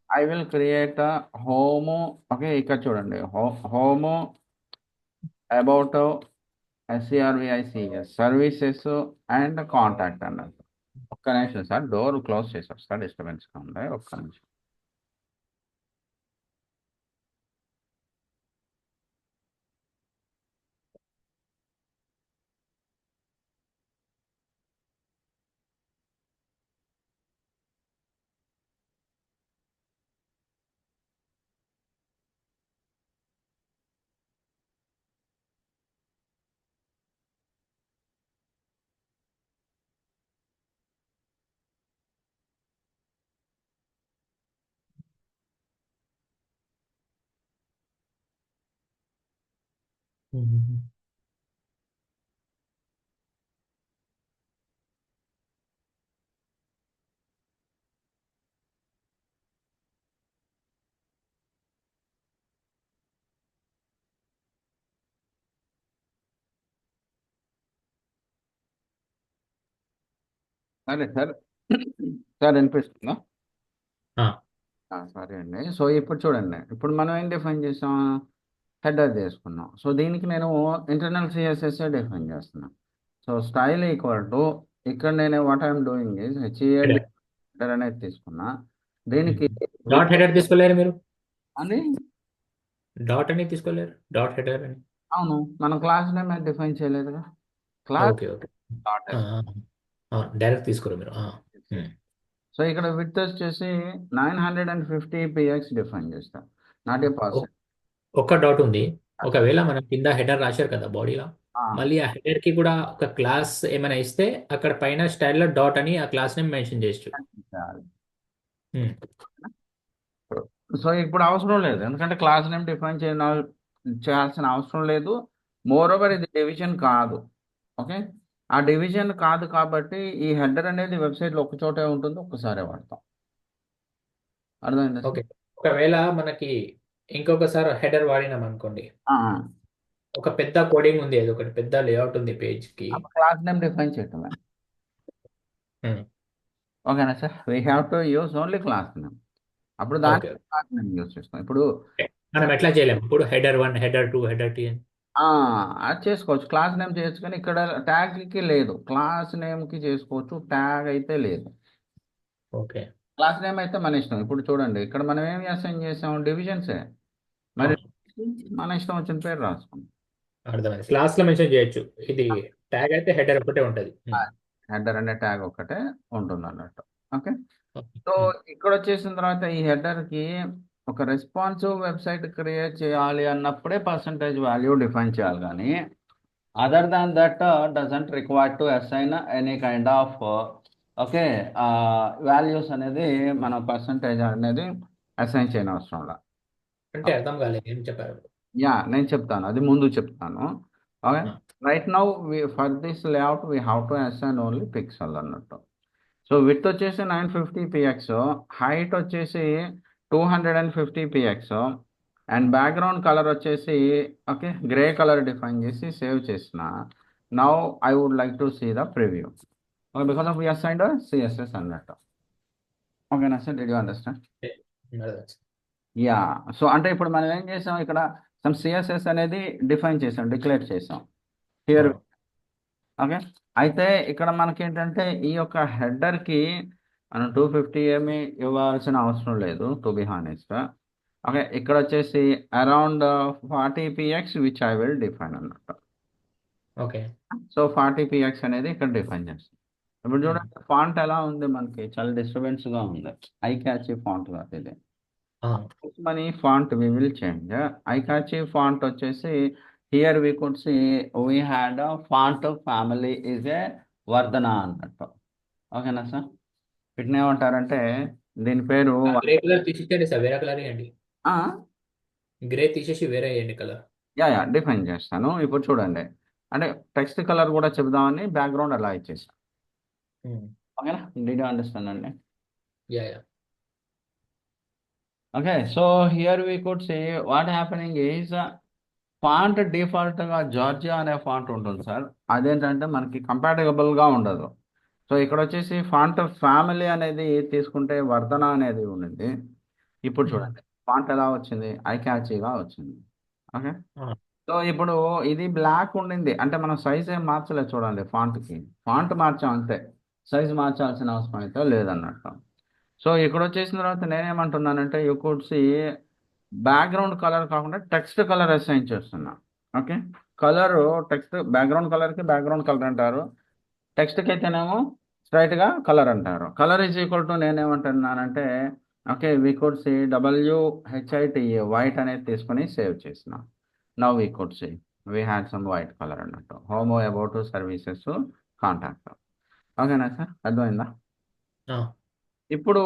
I will create home. Okay ఇక్కడ చూడండి home about SERVICS services and contact అన్నట్టు. ఒక్క నిమిషం సార్, డోర్ క్లోజ్ చేసి వస్తా, డిస్టర్బెన్స్గా ఉంది, ఒక్క నిమిషం. సరే సార్. సార్ వినిపిస్తుందా? ఆ, సరే అండి. సో ఇప్పుడు చూడండి, ఇప్పుడు మనం ఏం డిఫైన్ చేసాం? హెడర్ చేసుకున్నాం. సో దీనికి నేను ఇంటర్నల్ సిఎస్ఎస్ డిఫైన్ చేస్తున్నాను. సో స్టైల్ ఈక్వల్ టు, ఇక్కడ నేను what I'm doing is H E A D header. Header అనేది తీసుకున్నా. దీనికి డాట్ విత్ హెడర్ తీసుకోలేరు మీరు? అని, డాట్ అని తీసుకోలేరు, డాట్ హెడర్ అని. అవును, మనం క్లాస్ నేమ్ డిఫైన్ చేయలేదుగా. Class okay, okay. Dot direct తీసుకోరు మీరు. ఉమ్. సో ఇక్కడ విత్ వచ్చేసి 950 పిఎక్స్ డిఫైన్ చేస్తా, నాట్ ఏ ఒక్- పర్సెంట్. ఒక్క డాట్ ఉంది. ఒకవేళ మనం కింద హెడర్ రాశారు కదా బాడీలో, మళ్ళీ ఆ హెడర్ కి కూడా ఒక క్లాస్ ఏమైనా ఇస్తే అక్కడ పైన స్టైల్లో డాట్ అని ఆ క్లాస్ నేమ్ మెన్షన్ చేయొచ్చు. ఉమ్. సో ఇప్పుడు అవసరం లేదు, ఎందుకంటే క్లాస్ నేమ్ డిఫైన్ చేయాల్సిన అవసరం లేదు. మోర్ ఓవర్ ఇది డివిజన్ కాదు. ఓకే, ఆ డివిజన్ కాదు కాబట్టి ఈ హెడర్ అనేది వెబ్సైట్లో ఒక చోటే ఉంటుంది, ఒక్కసారే వాడతాం. అర్థమైందా సార్? ఓకే. ఒకవేళ మనకి ఇంకొకసారి హెడర్ వాడినాం అనుకోండి, ఒక పెద్ద కోడింగ్ ఉంది, అది ఒకటి పెద్ద లేఅవుట్ ఉంది పేజ్ కి. అప్పుడు క్లాస్ నేమ్ డిఫైన్ చేయటమే. ఉమ్. ఓకేనా sir? We have to use only class name. అప్పుడు దానికి ఓకే. క్లాస్ నేమ్ యూస్ చేస్తాం. ఇప్పుడు ఓకే. మనం ఎట్లా చేయలేము ఇప్పుడు హెడర్ 1, హెడర్ 2, హెడర్ 3 అని? ఆ, అది చేసుకోవచ్చు, క్లాస్ నేమ్ చేయొచ్చు, కానీ ఇక్కడ ట్యాగ్కి లేదు. క్లాస్ నేమ్కి చేసుకోవచ్చు, ట్యాగ్ అయితే లేదు. ఓకే. క్లాస్ నేమ్ అయితే మన ఇష్టం. ఇప్పుడు చూడండి, ఇక్కడ మనం ఏం అసైన్ చేసాం? డివిజన్సే. మరి అవును, మన ఇష్టం వచ్చిన పేరు రాసుకుందాం. అర్థమైంది. క్లాస్ లో మెన్షన్ చేయొచ్చు. ఇది ట్యాగ్ అయితే హెడర్ ఒకటే ఉంటది. హెడర్ అనే ట్యాగ్ ఒక్కటే ఉంటుంది అన్నట్టు. ఓకే. ఓకే. సో ఇక్కడ వచ్చేసిన తర్వాత ఈ హెడర్కి ఒక రెస్పాన్సివ్ వెబ్సైట్ క్రియేట్ చేయాలి అన్నప్పుడే పర్సంటేజ్ వాల్యూ డిఫైన్ చేయాలి, కానీ other than that doesn't require to assign any kind of okay values అనేది మన పర్సంటేజ్ అనేది అసైన్ చేయని అవసరం లేదు. అంటే అర్థం కాలేదు ఏం చెప్పారు. యా, నేను చెప్తాను, అది ముందు చెప్తాను. Okay. Ah, right now for this layout we have to assign only pixel అన్నట్టు. సో విత్ వచ్చేసి 950 పిఎక్స్, హైట్ వచ్చేసి 250 పిఎక్స్, అండ్ బ్యాక్గ్రౌండ్ కలర్ వచ్చేసి ఓకే గ్రే కలర్ డిఫైన్ చేసి సేవ్ చేసిన. Now I would like to see the preview. Okay, because of we assigned CSS అన్నట్టు. ఓకేనా sir? Did you understand? Okay. అర్థమైంది. Yeah. So అంటే ఇప్పుడు మనం ఏం చేసాం, ఇక్కడ సమ్ సిఎస్ఎస్ అనేది డిఫైన్ చేసాం, డిక్లేర్ చేసాం హియర్. అవును. ఓకే. అయితే ఇక్కడ మనకి ఏంటంటే ఈ యొక్క హెడర్కి మనం 250 ఏమి ఇవ్వాల్సిన అవసరం లేదు, టు బి హానెస్ట్. ఓకే, ఇక్కడ వచ్చేసి around 40 px which I will define అన్నట్టు. ఓకే. సో 40 పిఎక్స్ అనేది ఇక్కడ డిఫైన్ చేస్తాం. ఇప్పుడు ఉమ్. చూడండి, ఫాంట్ ఎలా ఉంది, మనకి చాలా డిస్టర్బెన్స్గా ఉంది. ఐ క్యాచీ ఫాంట్ కాదు ఇది. అవును. Money font we will change. I catchy font వచ్చేసి here we could see we had font family is a Verdana అన్నట్టు. ఓకేనా సార్? వీటిని ఏమంటారంటే, దీని పేరు గ్రే కలర్ తీసేయండి సార్, వేరే కలర్ ఇవ్వండి. ఆ, గ్రే తీసేసి వేరే వేయండి కలర్. యా డిఫైన్ చేస్తాను. ఇప్పుడు చూడండి, అంటే టెక్స్ట్ కలర్ కూడా చెబుదామని బ్యాక్గ్రౌండ్ అలా ఇచ్చేసాను. ఓకేనా? డిడ్ యూ అండర్స్టాండ్ అండి? Yeah, yeah. Okay. So here we could say what happening is font డిఫాల్ట్గా జార్జియా అనే ఫాంట్ ఉంటుంది సార్. అదేంటంటే మనకి కంపాటబుల్గా ఉండదు. సో ఇక్కడ వచ్చేసి ఫాంట్ ఫ్యామిలీ అనేది తీసుకుంటే వర్ధన అనేది ఉండింది. ఇప్పుడు ఉమ్. చూడండి, ఫాంట్ ఎలా వచ్చింది? ఐ క్యాచీగా వచ్చింది. ఓకే. అవును. సో ఇప్పుడు ఇది బ్లాక్ ఉండింది అంటే మనం సైజ్ ఏం మార్చలేదు, చూడండి, ఫాంట్కి ఫాంట్ మార్చాం అంతే, సైజ్ మార్చాల్సిన అవసరం అయితే లేదన్నట్టు. సో ఇక్కడ వచ్చేసిన తర్వాత నేనేమంటున్నానంటే you could see background colour కాకుండా టెక్స్ట్ కలర్ అసైన్ చేస్తున్నా. ఓకే. కలర్ టెక్స్ట్ బ్యాక్గ్రౌండ్ కలర్కి బ్యాక్గ్రౌండ్ కలర్ అంటారు, టెక్స్ట్కి అయితేనేమో స్ట్రైట్గా కలర్ అంటారు. కలర్ ఈజ్ ఈక్వల్ టు నేనేమంటున్నానంటే okay we could see WHITE white అనేది తీసుకొని సేవ్ చేసిన. Now we could see we had some white colour అన్నట్టు. Home about services contact. ఓకేనా సార్? అర్థమైందా? ఆ, ఇప్పుడు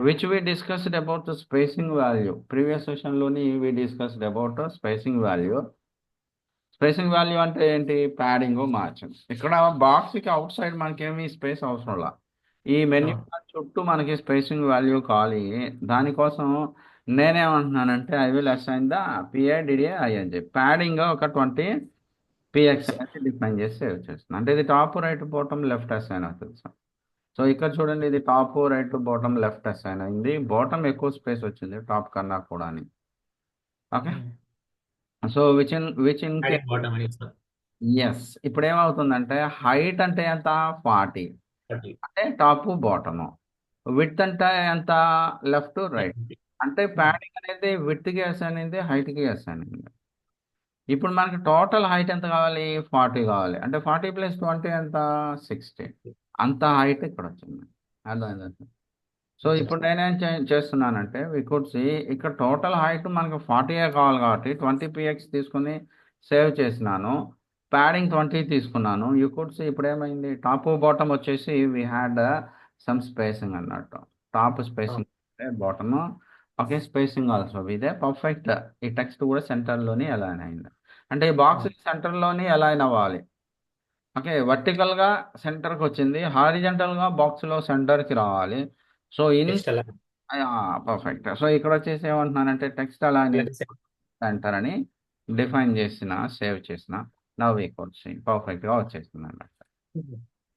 which we discussed about spacing value, previous సెషన్లోని వి discussed about spacing value. Spacing value అంటే ఏంటి? Padding margin. ఇక్కడ బాక్స్కి అవుట్ సైడ్ మనకేమీ స్పేస్ అవసరంలా, ఈ మెన్యూ అవును. చుట్టూ మనకి స్పేసింగ్ వాల్యూ కావాలి. దానికోసం నేనేమంటున్నానంటే I will assign the PIDDI అని చెప్పి ప్యాడింగ్ ఒక 20 పిఎక్స్ అనేది డిఫైన్ చేసి సేవ్ చేస్తున్నాను. అంటే ఇది top right bottom left assign అవుతుంది సార్. సో ఇక్కడ చూడండి, ఇది top right bottom left assign అయింది. బాటమ్ ఎక్కువ స్పేస్ వచ్చింది టాప్ కన్నా కూడా. Okay. So which in padding bottom అని ఇస్తాం. ఎస్. ఇప్పుడు ఏమవుతుందంటే హైట్ అంటే ఎంత, 40. అంటే టాప్ బాటమ్. విడ్త్ అంటే ఎంత, లెఫ్ట్ రైట్. అంటే ప్యాడింగ్ అనేది విడ్త్కి అసైన్ అయింది, హైట్కి అసైన్ అయింది. ఇప్పుడు మనకి టోటల్ హైట్ ఎంత కావాలి, 40 కావాలి. అంటే 40 + 20 ఎంత, 60. అంత హైట్ ఇక్కడ వచ్చింది. అర్థమైంది. సో ఇప్పుడు నేనేం చేస్తున్నానంటే వి కుడ్ సి ఇక్కడ టోటల్ హైట్ మనకు 40 కావాలి కాబట్టి 20 px తీసుకుని సేవ్ చేసినాను. ప్యాడింగ్ 20 తీసుకున్నాను. యూ కుడ్ సి ఇప్పుడు ఏమైంది, టాప్ బాటమ్ వచ్చేసి వి హ్యాడ్ సమ్ స్పేసింగ్ అన్నట్టు. Top spacing bottom. Okay, spacing also ఇదే పర్ఫెక్ట్. ఈ టెక్స్ట్ కూడా సెంటర్లోని అలైన్ అయింది. అంటే ఈ బాక్స్ సెంటర్లోని అలైన్ అవ్వాలి. ఓకే, వర్టికల్గా సెంటర్కి వచ్చింది, హారిజంటల్గా బాక్స్లో సెంటర్కి రావాలి. సో టెక్స్ట్ అలా పర్ఫెక్ట్. సో ఇక్కడ వచ్చేసి ఏమంటున్నానంటే టెక్స్ట్ అలైన్ సెంటర్ అని డిఫైన్ చేసిన, సేవ్ చేసిన. నవ్ ఈక్వల్స్ పర్ఫెక్ట్గా వచ్చేస్తుంది అన్నమాట.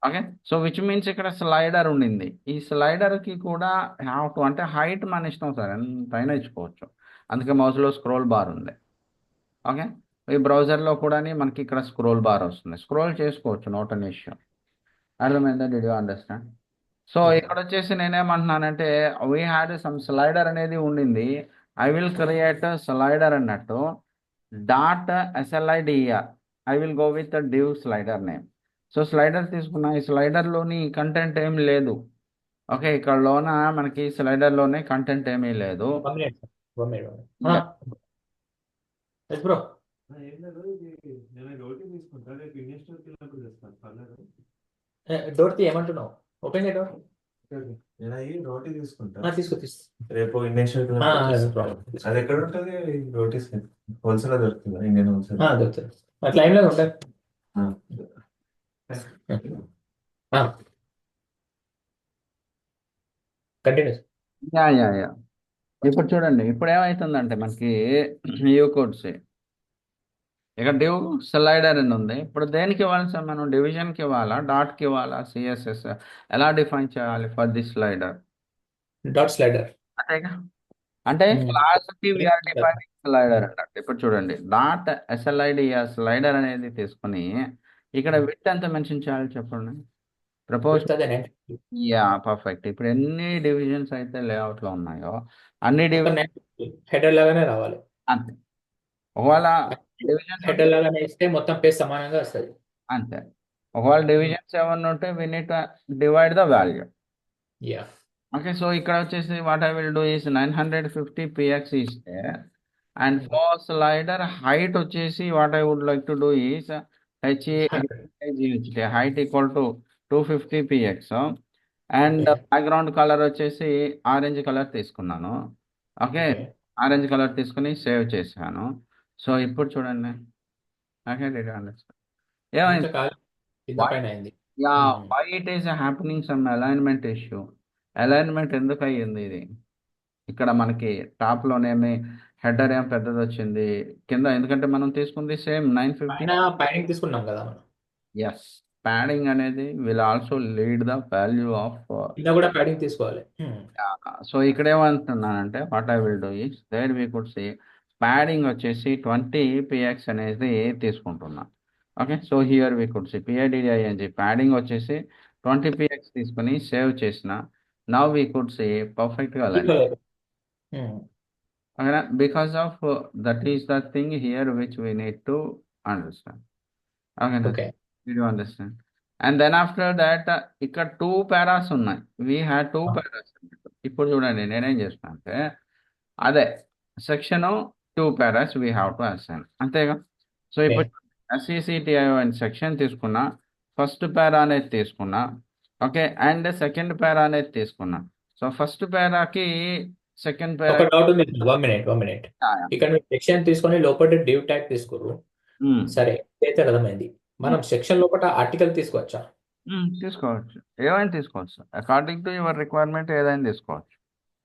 ఓకే. సో విచ్ మీన్స్ ఇక్కడ స్లైడర్ ఉండింది. ఈ స్లైడర్కి కూడా హ్యావ్ టు అంటే హైట్ మన ఇష్టం సార్, ఎంతైనా ఇచ్చుకోవచ్చు. అందుకే మౌస్లో స్క్రోల్ బార్ ఉంది. ఓకే. ఈ బ్రౌజర్లో కూడా మనకి ఇక్కడ స్క్రోల్ బార్ వస్తుంది, స్క్రోల్ చేసుకోవచ్చు, నోట్ అన్ ఇష్యూ. అర్థమైందా? Did you understand? సో ఇక్కడ వచ్చేసి నేనేమంటున్నానంటే వీ హ్యాడ్ సమ్ స్లైడర్ అనేది ఉండింది. ఐ విల్ క్రియేట్ స్లైడర్ అన్నట్టు. Dot S L I D R. I will go with div slider name. So slider తీసుకున్నా. ఈ స్లైడర్లోని కంటెంట్ ఏం లేదు. ఓకే, ఇక్కడ లోన మనకి స్లైడర్లోనే కంటెంట్ ఏమీ లేదు. 1 minute. 1 minute. Yes bro. ఏం లేదు, ఇది నేను రోటీ తీసుకుంటా, రేపు ఇండియన్ స్టోర్కి వెళ్ళినప్పుడు తెస్తాను, పర్లేదు. డోర్ తీ, ఏమంటున్నావు? ఓపెన్ చేయ డోర్. నేను అయ్యి రోటీ తీసుకుంటా, తీసుకో. రేపు ఇండియన్ స్టోర్కి వెళ్ళినప్పుడు తెస్తాను. అది ఎక్కడ ఉంటుంది రోటీస్? హోల్సేల్ దొరుకుతుందా? ఇండియన్ హోల్సేల్ దొరుకుతుంది. అట్లా ఏం లేదు, ఉంటాయి. కంటిన్యూస్. Yeah yeah yeah. ఇప్పుడు చూడండి, ఇప్పుడు ఏమవుతుందంటే మనకి యూ కోడ్స్ ఇక డివ్ స్లైడర్ అని ఉంది. ఇప్పుడు దేనికి ఇవ్వాలి సార్ మనం? డివిజన్కి ఇవ్వాలా, డాట్కి ఇవ్వాలా, సిఎస్ఎస్ ఎలా డిఫైన్ చేయాలి for the slider? Dot slider. అంతేగా. అంటే క్లాస్కి వీఆర్ డిఫైనింగ్ స్లైడర్ అన్నట్టు. ఇప్పుడు చూడండి, డాట్ ఎస్ఎల్ఐడిఆర్ స్లైడర్ అనేది తీసుకుని ఇక్కడ విత్ ఎంత మెన్షన్ చేయాలి చెప్పండి. ప్రపోజ్. Yeah perfect. ఇప్పుడు ఎన్ని డివిజన్స్ అయితే లేఅవుట్లో ఉన్నాయో అన్ని డివిజన్ హెడర్ లాగానే రావాలి. అంతే. ఒకవేళ డివిజన్స్ హెడర్ లాగానే ఇస్తే మొత్తం పేజ్ సమానంగా వస్తుంది. అంతే. ఒకవేళ డివిజన్స్ ఏమన్నా ఉంటే we need to divide the value. Yeah. Okay. So ఇక్కడ వచ్చేసి what I will do is 950 px ఇస్తే అండ్ ఫర్ స్లైడర్ హైట్ వచ్చేసి what I would like to do is height equal to 250 px and background colour వచ్చేసి orange colour తీసుకున్నాను. Okay, orange colour తీసుకుని save చేశాను. So ఇప్పుడు చూడండి. Okay, ఏమైంది? Yeah, why it is happening some alignment issue. Alignment ఎందుకు అయ్యింది ఇది? ఇక్కడ మనకి టాప్లోనేమి హెడర్ ఏం పెద్దది వచ్చింది, కింద ఎందుకంటే మనం తీసుకుంది సేమ్ 950. ప్యాడింగ్ తీసుకున్నాం కదా మనం. ఎస్, ప్యాడింగ్ అనేది will also lead the value of. కింద కూడా ప్యాడింగ్ తీసుకోవాలి. సో ఇక్కడ ఏమంటున్నానంటే what I will do is there we could see padding వచ్చేసి 20 px అనేది తీసుకుంటున్నా. Okay. So here we could see PIDDING padding వచ్చేసి 20 px తీసుకుని సేవ్ చేసిన. నవ్ వీ కుడ్ సీ పర్ఫెక్ట్గా align. Because of that is the thing here which we need to understand. Okay, you understand. And then after that ఇక్కడ 2 paras ఉన్నాయి. We had 2 paras. ఇప్పుడు చూడండి నేనేం చేస్తున్నా అంటే అదే section 2 paras we have to assign, అంతేగా. సో ఇప్పుడు SECTIO అని సెక్షన్ తీసుకున్నా, ఫస్ట్ పారా అనేది తీసుకున్నా. ఓకే, అండ్ సెకండ్ పారా అనేది తీసుకున్నా. సో ఫస్ట్ పారాకి సెకండ్ పారా. ఒక డౌట్ ఉంది. 1 minute. ఇక్కడ మీరు సెక్షన్ తీసుకొని లోపల డివ్ ట్యాగ్ తీసుకోరు. సరే, అయితే అర్థమైంది. మనం సెక్షన్ లోపల ఆర్టికల్ తీసుకోవచ్చా? తీసుకోవచ్చు, ఏమైనా తీసుకోవచ్చు. అకార్డింగ్ టు యువర్ రిక్వైర్మెంట్ ఏదైనా తీసుకోవచ్చు.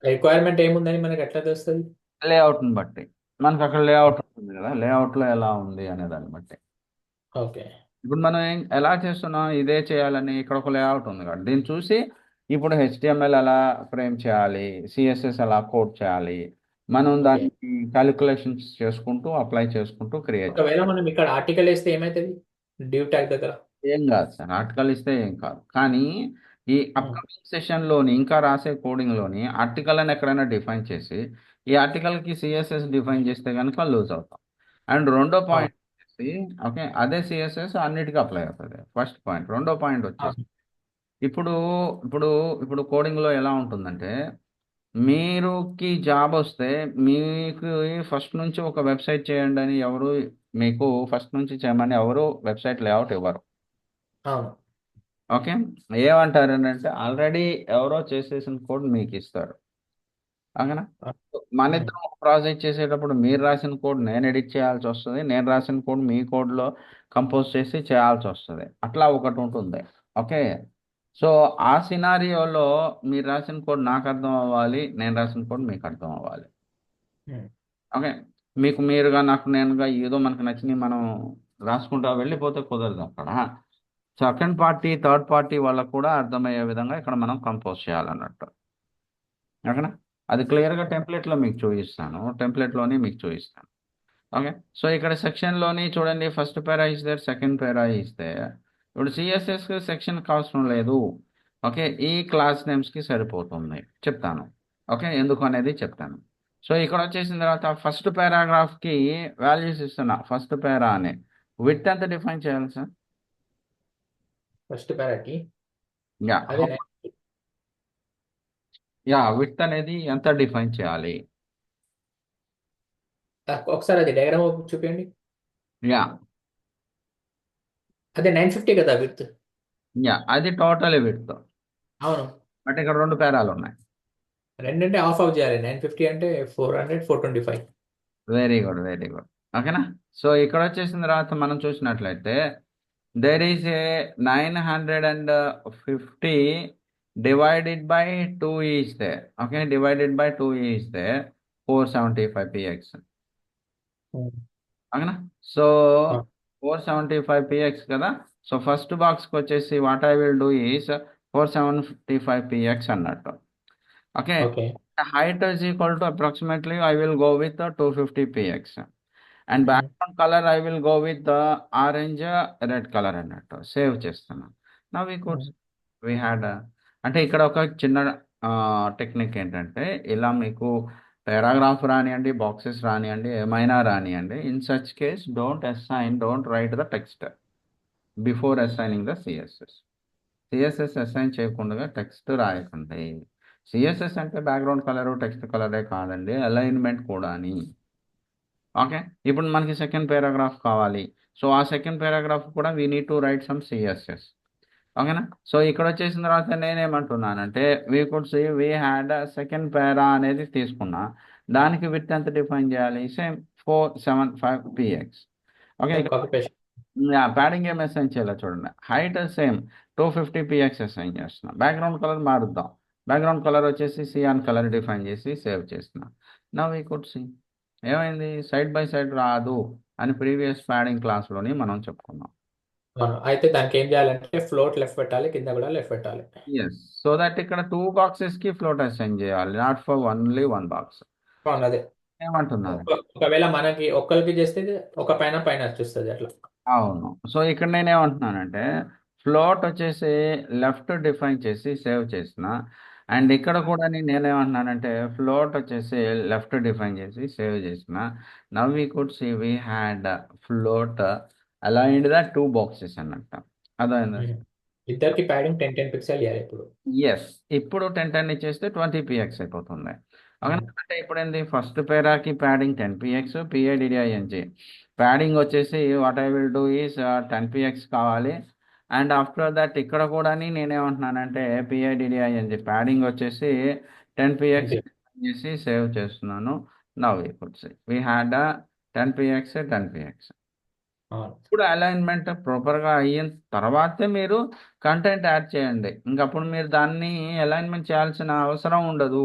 రిక్వైర్మెంట్ ఏముందని మనకి ఎట్లా తెలుస్తుంది? లేఅవుట్ని బట్టి. మనకు అక్కడ లేఅవుట్ ఉంటుంది కదా, లేఅవుట్లో ఎలా ఉంది అనే దాన్ని బట్టి. ఓకే. ఇప్పుడు మనం ఎలా చేస్తున్నాం, ఇదే చేయాలని ఇక్కడ ఒక లేఅవుట్ ఉంది కదా, దీన్ని చూసి ఇప్పుడు హెచ్టిఎంఎల్ ఎలా ఫ్రేమ్ చేయాలి, సిఎస్ఎస్ ఎలా కోడ్ చేయాలి, మనం ఓకే. దానికి క్యాలిక్యులేషన్స్ చేసుకుంటూ అప్లై చేసుకుంటూ క్రియేట్ ఒకవేళ మనం ఇక్కడ ఆర్టికల్ వేస్తే ఏమవుతుంది డ్యూ ట్యాగ్ దగ్గర? ఏం కాదు సార్, ఆర్టికల్ ఇస్తే ఏం కాదు. కానీ ఈ ఉమ్, అప్కమింగ్ సెషన్లోని ఇంకా రాసే కోడింగ్లోని ఆర్టికల్ అని ఎక్కడైనా డిఫైన్ చేసి ఈ ఆర్టికల్కి సిఎస్ఎస్ డిఫైన్ చేస్తే కనుక లూజ్ అవుతాం. అండ్ రెండో అవును పాయింట్ వచ్చేసి ఓకే అదే సిఎస్ఎస్ అన్నిటికీ అప్లై అవుతుంది. First point. రెండో పాయింట్ వచ్చేసి అవును. ఇప్పుడు ఇప్పుడు ఇప్పుడు కోడింగ్లో ఎలా ఉంటుందంటే మీరుకి జాబ్ వస్తే మీకు ఫస్ట్ నుంచి ఒక వెబ్సైట్ చేయండి అని ఎవరు మీకు ఫస్ట్ నుంచి చేయమని ఎవరు వెబ్సైట్ లేఅవుట్ ఇవ్వరు. అవును. ఓకే ఏమంటారు అంటే ఆల్రెడీ ఎవరో చేసేసిన కోడ్ మీకు ఇస్తారు. ఓకేనా? మన ఉమ్, ఇద్దరం ఒక ప్రాజెక్ట్ చేసేటప్పుడు మీరు రాసిన కోడ్ నేను ఎడిట్ చేయాల్సి వస్తుంది, నేను రాసిన కోడ్ మీ కోడ్లో కంపోజ్ చేసి చేయాల్సి వస్తుంది. అట్లా ఒకటి ఉంటుంది. ఓకే సో ఆ సినారియోలో మీరు రాసిన కోడ్ నాకు అర్థం అవ్వాలి, నేను రాసిన కోడ్ మీకు అర్థం అవ్వాలి. ఉమ్, ఓకే మీకు మీరుగా నాకు నేనుగా ఏదో మనకు నచ్చినవి మనం రాసుకుంటా వెళ్ళిపోతే కుదరదు. అక్కడ సెకండ్ పార్టీ థర్డ్ పార్టీ వాళ్ళకు కూడా అర్థమయ్యే విధంగా ఇక్కడ మనం కంపోజ్ చేయాలన్నట్టు. ఓకేనా? అది క్లియర్గా టెంప్లెట్లో మీకు చూపిస్తాను, టెంప్లెట్లోనే మీకు చూపిస్తాను. ఓకే సో ఇక్కడ సెక్షన్లోని చూడండి, ఫస్ట్ పేరా ఇస్తే సెకండ్ పేరా ఇస్తే ఇప్పుడు సిఎస్ఎస్ సెక్షన్ అవసరం లేదు. ఓకే ఈ క్లాస్ నేమ్స్కి సరిపోతుంది. చెప్తాను ఓకే ఎందుకు అనేది చెప్తాను. సో ఇక్కడ వచ్చేసిన తర్వాత ఫస్ట్ పారాగ్రాఫ్కి వాల్యూస్ ఇస్తున్నా. ఫస్ట్ పేరా అని విత్ ఎంత డిఫైన్ చేయాలి సార్? ఫస్ట్ పారాకి యా అదే విత్ అనేది ఎంత డిఫైన్ చేయాలి? ఒకసారి అది డయాగ్రామ్ చూపించండి. యా అదే 950 కదా విత్? అది టోటల్ విత్. అవును. బట్ ఇక్కడ రెండు పేరాలు ఉన్నాయి. రెండంటే ఆఫ్ చేయాలి. 950 అంటే 400 425. Very good, very good. ఓకేనా? సో ఇక్కడ వచ్చేసిన తర్వాత మనం చూసినట్లయితే there is a 950 divided by 2 is the. Okay divided by 2 is the 475px. ఓకేనా? సో 475px కదా. సో ఫస్ట్ బాక్స్కి వచ్చేసి what I will do is 475px అన్నట్టు. Okay okay. height is equal to approximately I will go with the 250px and background color I will go with the orange red color అన్నట్టు save చేస్తాను. నా we had అంటే ఇక్కడ ఒక చిన్న technique ఏంటంటే ఇలా మీకు పారాగ్రాఫ్ రానియండి, బాక్సెస్ రానియండి, ఏమైనా రానియండి, in such case don't write the text before assigning the CSS. CSS assign చేయకుండా టెక్స్ట్ రాయకండి. సిఎస్ఎస్ అంటే బ్యాక్గ్రౌండ్ కలరు టెక్స్ట్ కలరే కాదండి, అలైన్మెంట్ కూడా అని. ఓకే ఇప్పుడు మనకి సెకండ్ పారాగ్రాఫ్ కావాలి. సో ఆ సెకండ్ పారాగ్రాఫ్ కూడా we need to write some CSS. ఓకేనా? సో ఇక్కడ వచ్చేసిన తర్వాత నేనేమంటున్నానంటే we could see we had second para అనేది తీసుకున్నా, దానికి విత్ ఎంత డిఫైన్ చేయాలి? Same 475px. Okay copy paste. Padding ఏం అసైన్ చేయాలో చూడండి. హైట్ సేమ్ 250px అసైన్ చేస్తున్నాం. బ్యాక్గ్రౌండ్ కలర్ మారుద్దాం. బ్యాక్గ్రౌండ్ కలర్ వచ్చేసి సియాన్ కలర్ డిఫైన్ చేసి సేవ్ చేస్తున్నాం. నవ్ వీ కుడ్ సీ ఏమైంది, సైడ్ బై సైడ్ రాదు అని ప్రీవియస్ ప్యాడింగ్ క్లాస్లోని మనం చెప్పుకున్నాం. అయితే దానికి ఏం చేయాలంటే ఫ్లోట్ లెఫ్ట్ పెట్టాలి, కింద కూడా లెఫ్ట్ పెట్టాలి. ఎస్ సో దట్ ఇక్కడ 2 బాక్సెస్కి ఫ్లోట్ అసైన్ చేయాలి, నాట్ ఫర్ ఓన్లీ 1 బాక్స్. అవును అదే. ఏమంటున్నారు? ఒకవేళ మనకి ఒక్కరికి చేస్తే ఒక పైన పైన వచ్చేస్తుంది అట్లా. అవును. సో ఇక్కడ నేనేమంటున్నానంటే ఫ్లోట్ వచ్చేసి లెఫ్ట్ డిఫైన్ చేసి సేవ్ చేసిన, అండ్ ఇక్కడ కూడా నేనేమంటున్నానంటే ఫ్లోట్ వచ్చేసి లెఫ్ట్ డిఫైన్ చేసి సేవ్ చేసిన. Now we could see we had float aligned the 2 boxes అన్నట్టు. అదైందా? ఇద్దరికి ప్యాడింగ్ 10 పిక్సెల్ ఇవ్వాలి ఇప్పుడు. ఎస్ ఇప్పుడు 10 ఇచ్చేస్తే 20px అయిపోతుంది. అంటే ఇప్పుడు ఏంది, ఫస్ట్ పేరాకి ప్యాడింగ్ 10px PADDING ప్యాడింగ్ వచ్చేసి what I will do is 10px కావాలి. అండ్ ఆఫ్టర్ దట్ ఇక్కడ కూడా నేనేమంటున్నానంటే PADDING ప్యాడింగ్ వచ్చేసి 10px చేసి సేవ్ చేస్తున్నాను. Now we had 10px. ఇప్పుడు అలైన్మెంట్ ప్రాపర్గా అయిన తర్వాతే మీరు కంటెంట్ యాడ్ చేయండి. ఇంకప్పుడు మీరు దాన్ని అలైన్మెంట్ చేయాల్సిన అవసరం ఉండదు.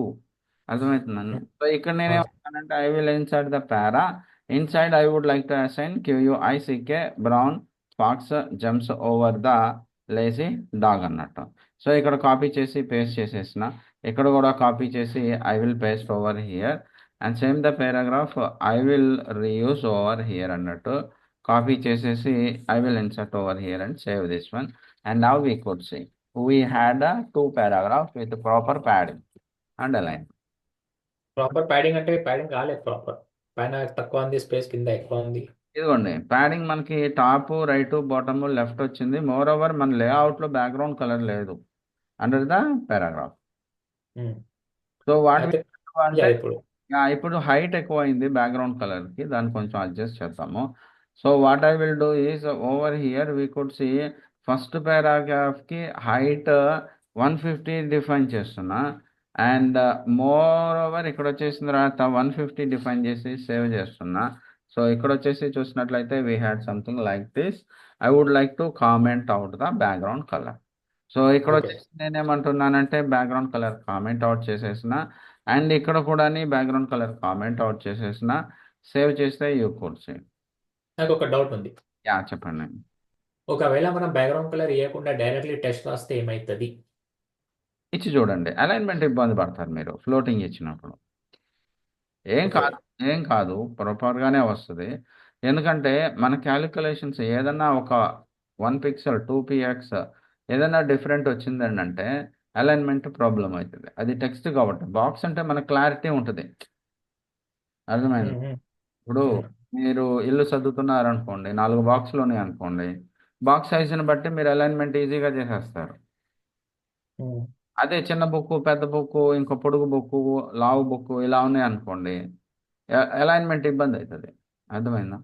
అర్థమవుతుందండి? సో ఇక్కడ నేనేమంటానంటే I will inside the para, inside I would like to assign QUICK brown fox jumps over the lazy dog అన్నట్టు. సో ఇక్కడ కాపీ చేసి పేస్ట్ చేసేసిన, ఇక్కడ కూడా కాపీ చేసి I will paste over here and same the paragraph I will reuse over here అన్నట్టు copy చేసేసి I will insert over here and save this one. And now we could see we had a 2 paragraph with proper padding and alignment. Proper padding అంటే padding కాలేదు proper. పైన తక్కువ ఉంది, space కింద ఎక్కువ ఉంది. ఇదిగోండి ప్యాడింగ్ మనకి టాప్ రైట్ బాటమ్ లెఫ్ట్ వచ్చింది. మోర్ ఓవర్ మన లేఅవుట్లో బ్యాక్గ్రౌండ్ కలర్ లేదు under the paragraph. Um. So what అయితే అంటే ఇప్పుడు ఇప్పుడు హైట్ ఎక్కువ అయింది బ్యాక్గ్రౌండ్ కలర్కి, దాన్ని కొంచెం అడ్జస్ట్ చేద్దాము. So what I will do is over here we could see first పారాగ్రాఫ్కి హైట్ 150 డిఫైన్ చేస్తున్నా అండ్ మోర్ ఓవర్ ఇక్కడ వచ్చేసిన తర్వాత 150 డిఫైన్ చేసి సేవ్ చేస్తున్నా. సో ఇక్కడ వచ్చేసి చూసినట్లయితే we had something like this. I would like to comment out the background colour. So ఇక్కడ ఓకే. వచ్చేసి నేనేమంటున్నానంటే బ్యాక్గ్రౌండ్ కలర్ కామెంట్ అవుట్ చేసేసిన అండ్ ఇక్కడ కూడా బ్యాక్గ్రౌండ్ కలర్ కామెంట్ అవుట్ చేసేసిన, సేవ్ చేస్తే యూ కుడ్ సీ. నాకు ఒక డౌట్ ఉంది. యా చెప్పండి. ఒకవేళ మనం బ్యాక్గ్రౌండ్ కలర్ ఇవ్వకుండా డైరెక్ట్లీ టెక్స్ట్ రాస్తే ఏమవుతుంది? ఇచ్చి చూడండి, అలైన్మెంట్ ఇబ్బంది పడతారు మీరు ఫ్లోటింగ్ ఇచ్చినప్పుడు. ఏం ఓకే. కాదు ఏం కాదు ప్రాపర్గానే వస్తుంది. ఎందుకంటే మన క్యాలిక్యులేషన్స్ ఏదన్నా ఒక 1 పిక్సెల్ 2 px ఏదైనా డిఫరెంట్ వచ్చిందండి అంటే అలైన్మెంట్ ప్రాబ్లం అవుతుంది. అది టెక్స్ట్ కాబట్టి, బాక్స్ అంటే మనకు క్లారిటీ ఉంటుంది. అర్థమైంది. ఉమ్, ఉమ్, ఇప్పుడు ఉమ్, మీరు ఇల్లు సర్దుతున్నారనుకోండి, 4 బాక్సులు ఉన్నాయి అనుకోండి, బాక్స్ సైజుని బట్టి మీరు అలైన్మెంట్ ఈజీగా చేసేస్తారు. ఉమ్. అదే చిన్న బుక్ పెద్ద బుక్ ఇంకో పొడుగు బుక్ లావు బుక్ ఇలా ఉన్నాయి అనుకోండి, అలైన్మెంట్ ఇబ్బంది అవుతుంది. అర్థమైందా?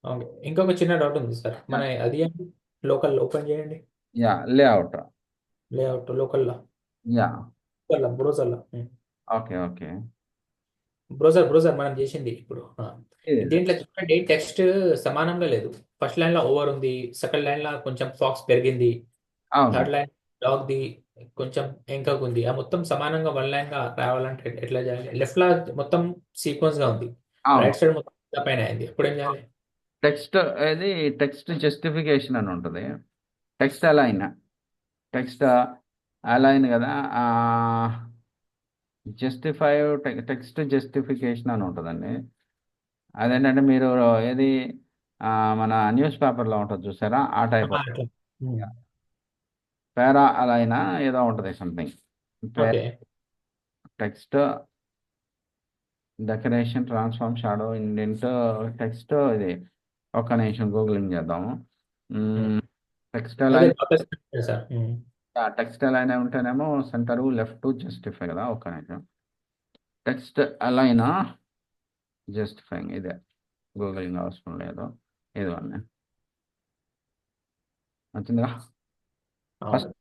ఓకే. ఇంకొక చిన్న డౌట్ ఉంది సార్. మన అది లోకల్ ఓపెన్ చేయండి. Yeah layout. లేఅవుట్ లోకల్లో యా బ్రౌజర్లో ఓకే ఓకే. బ్రౌజర్ మనం చేసింది ఇప్పుడు. ఇది దీంట్లో చూడండి, టెక్స్ట్ సమానంగా లేదు. ఫస్ట్ లైన్ లో ఓవర్ ఉంది, సెకండ్ లైన్ లో కొంచెం ఫాక్స్ పెరిగింది, అవును థర్డ్ లైన్ డాగ్ ది కొంచెం ఎంకగా ఉంది. ఆ మొత్తం సమానంగా వన్ లైన్ గా రావాలంటే ఎట్లా చేయాలి? లెఫ్ట్ లా మొత్తం సీక్వెన్స్ గా ఉంది, అవును. రైట్ సైడ్ మొత్తం కింద పైన అయింది. అప్పుడు ఏం చేయాలి? టెక్స్ట్ ఇది టెక్స్ట్ జస్టిఫికేషన్ అని ఉంటుంది. టెక్స్ట్ అలైన్ కదా, జస్టిఫై టెక్స్ట్ జస్టిఫికేషన్ అని ఉంటుందండి. అదేంటంటే మీరు ఏది మన న్యూస్ పేపర్లో ఉంటుంది చూసారా, ఆ టైప్ అట్లా. ఉమ్. పేరా అలైన్ ఏదో ఉంటుంది something. Okay. Text decoration transform shadow indent text ఇది ఒక్క నిమిషం గూగులింగ్ చేద్దాము. టెక్స్ట్ అదే align doctor sir. Text align ఉంటేనేమో సెంటర్ లెఫ్ట్ జస్టిఫై కదా, ఒక్క నిమిషం. టెక్స్ట్ అలైన్ జస్టిఫైయింగ్ ఇదే, గూగులింగ్ అవసరం లేదు. ఇది వన్ వచ్చిందిగా అవును. ఫస్ట్